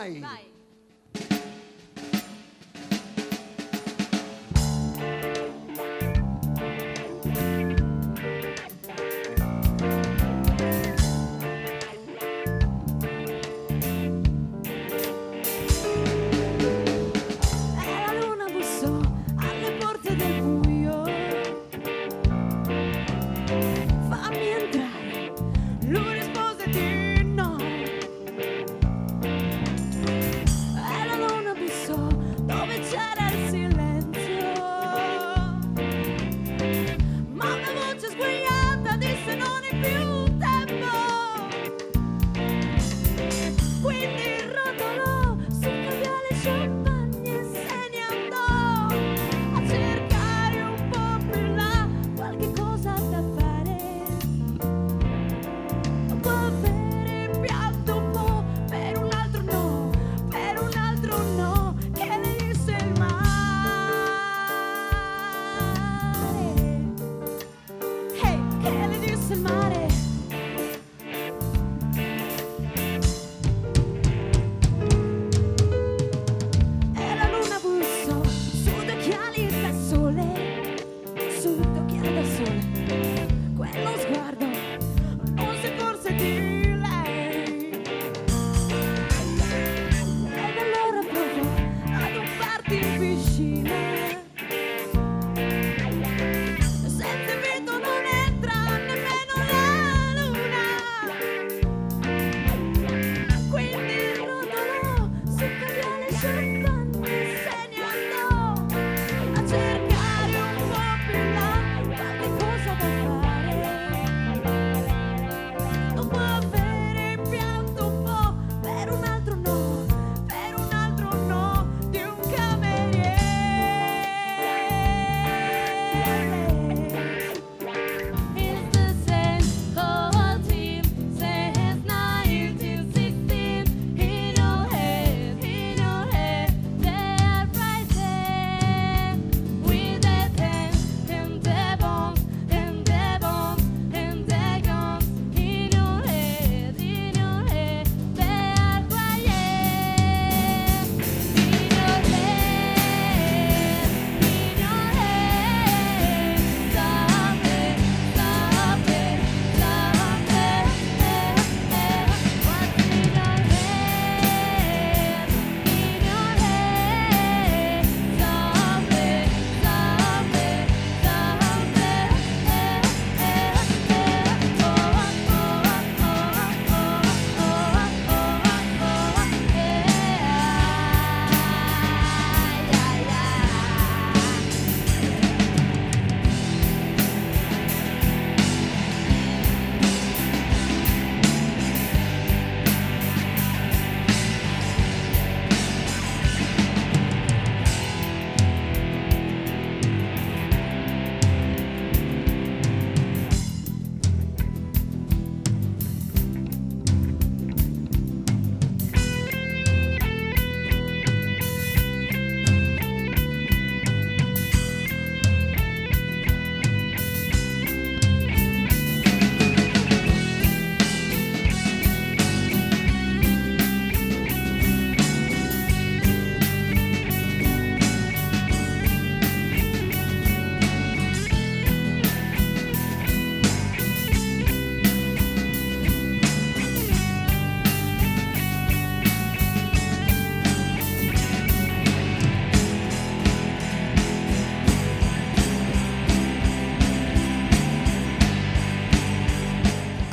vai! Vai!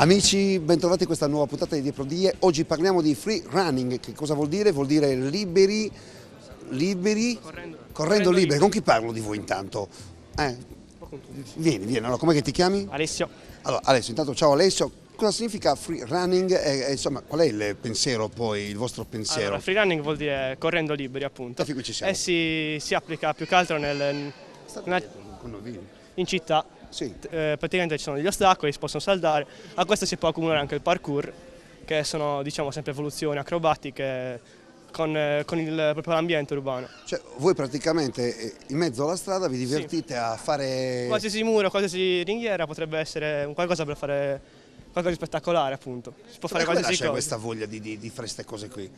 Amici, bentrovati in questa nuova puntata di Dietro Die. Oggi parliamo di free running. Che cosa vuol dire? Vuol dire liberi, correndo liberi. Con chi parlo di voi intanto? Vieni, allora com'è che ti chiami? Alessio. Allora, Alessio, intanto ciao Alessio. Cosa significa free running e insomma qual è il pensiero poi, il vostro pensiero? Allora, free running vuol dire correndo liberi, appunto. Qui ci siamo. E si applica più che altro in città. Sì. Praticamente ci sono degli ostacoli, si possono saldare. A questo si può accumulare anche il parkour, che sono, diciamo, sempre evoluzioni acrobatiche con proprio l'ambiente urbano. Cioè voi praticamente in mezzo alla strada vi divertite a fare... Qualsiasi muro, qualsiasi ringhiera potrebbe essere un qualcosa per fare qualcosa di spettacolare, appunto. Si può fare qualsiasi cosa. C'è questa voglia di fare queste cose qui?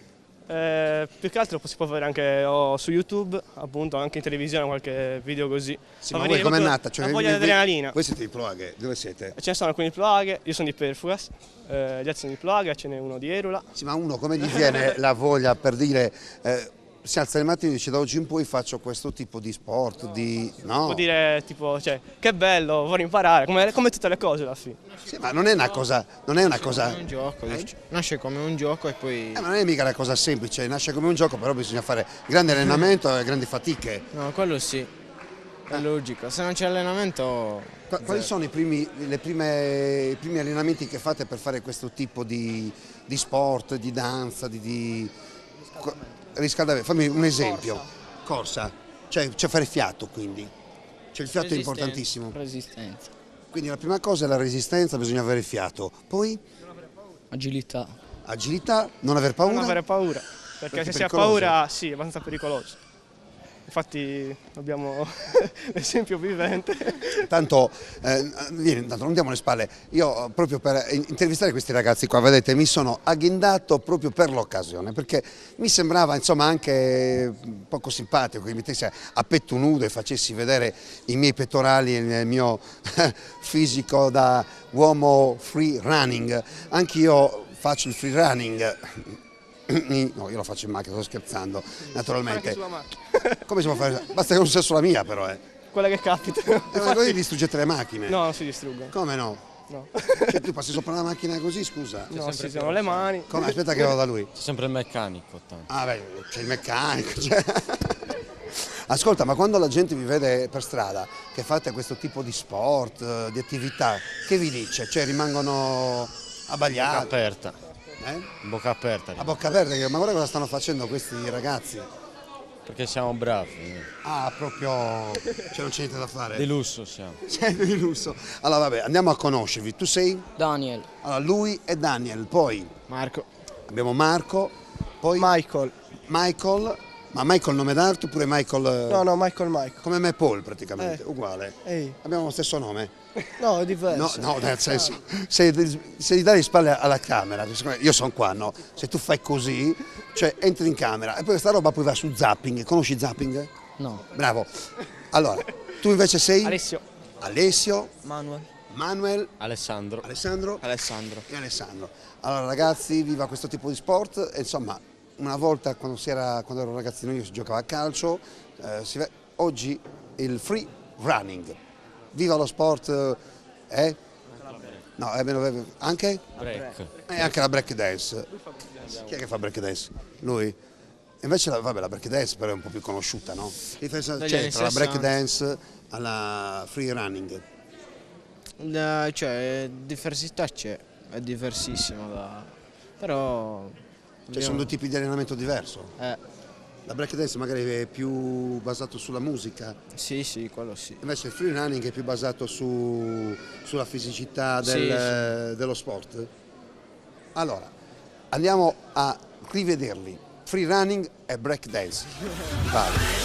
Più che altro si può vedere anche su YouTube, appunto, anche in televisione qualche video così. Sì, ma voi com'è nata? Cioè, la voglia di adrenalina. Voi siete di Ploaghe, dove siete? Ce ne sono alcuni di Ploaghe, io sono di Perfugas, gli altri sono di Ploaghe, ce n'è uno di Erula. Sì, ma uno come gli viene la voglia per dire si alza il mattino e dice da oggi in poi faccio questo tipo di sport, no? Può dire tipo, cioè, che bello, vorrei imparare, come tutte le cose alla fine. Sì, ma non è una cosa, non è una cosa. Come un gioco, nasce come un gioco e poi... Ma non è mica una cosa semplice, nasce come un gioco, però bisogna fare grande allenamento e grandi fatiche. No, quello sì, è logico. Se non c'è allenamento... Quali sono i primi allenamenti che fate per fare questo tipo di sport, di danza, riscaldamento? Fammi un esempio. Corsa. Cioè fare fiato, quindi. Cioè il fiato è importantissimo. Resistenza. Quindi la prima cosa è la resistenza, bisogna avere fiato. Poi Agilità. agilità, non aver paura. Non avere paura, perché se si ha paura sì, è abbastanza pericoloso. Infatti abbiamo l'esempio vivente. Tanto, tanto non diamo le spalle, io proprio per intervistare questi ragazzi qua, vedete, mi sono agghindato proprio per l'occasione, perché mi sembrava insomma anche poco simpatico che mi mettessi a petto nudo e facessi vedere i miei pettorali e il mio fisico da uomo free running. Anch'io faccio il free running. No, io lo faccio in macchina, sto scherzando, naturalmente. Come si può fare? Basta che non sia sulla mia, però. Quella che capita. Così distruggete le macchine. No, non si distruggono. Come no? No. Cioè, tu passi sopra la macchina così, scusa? No, si sono le mani. Come? Aspetta che vado da lui. C'è sempre il meccanico. Tanto. Ah beh, c'è il meccanico. Ascolta, ma quando la gente vi vede per strada che fate questo tipo di sport, di attività, che vi dice? Cioè rimangono abbagliati? Bocca aperta. Bocca aperta. A bocca aperta, ma guarda cosa stanno facendo questi ragazzi. Perché siamo bravi. Ah, proprio, cioè non c'è niente da fare. Di lusso siamo. Siete di lusso. Allora vabbè, andiamo a conoscervi. Tu sei? Daniel. Allora, lui è Daniel, poi Marco. abbiamo Marco, poi Michael. Michael, ma Michael nome d'arte oppure Michael? No, Michael. Come me Paul praticamente, uguale. Ehi. Abbiamo lo stesso nome? No, è diverso. No, nel senso, se gli dai le spalle alla camera, io sono qua, no? Se tu fai così, cioè entri in camera e poi questa roba poi va su Zapping, conosci Zapping? No. Bravo. Allora, tu invece sei? Alessio. Manuel, Alessandro. Alessandro Alessandro. e Alessandro. Allora ragazzi, viva questo tipo di sport e insomma, una volta quando ero ragazzino io si giocava a calcio, oggi il free running. Viva lo sport, No, anche? Break. E anche la break dance. Chi è che fa break dance? Lui? Invece la break dance però è un po' più conosciuta, no? Che differenza c'è tra la break dance alla free running? Cioè, diversità c'è, è diversissima però... Cioè sono due tipi di allenamento diverso. La break dance magari è più basato sulla musica. Sì, quello sì. Invece il free running è più basato sulla fisicità dello sport. Allora, andiamo a rivederli. Free running e break dance. Vale.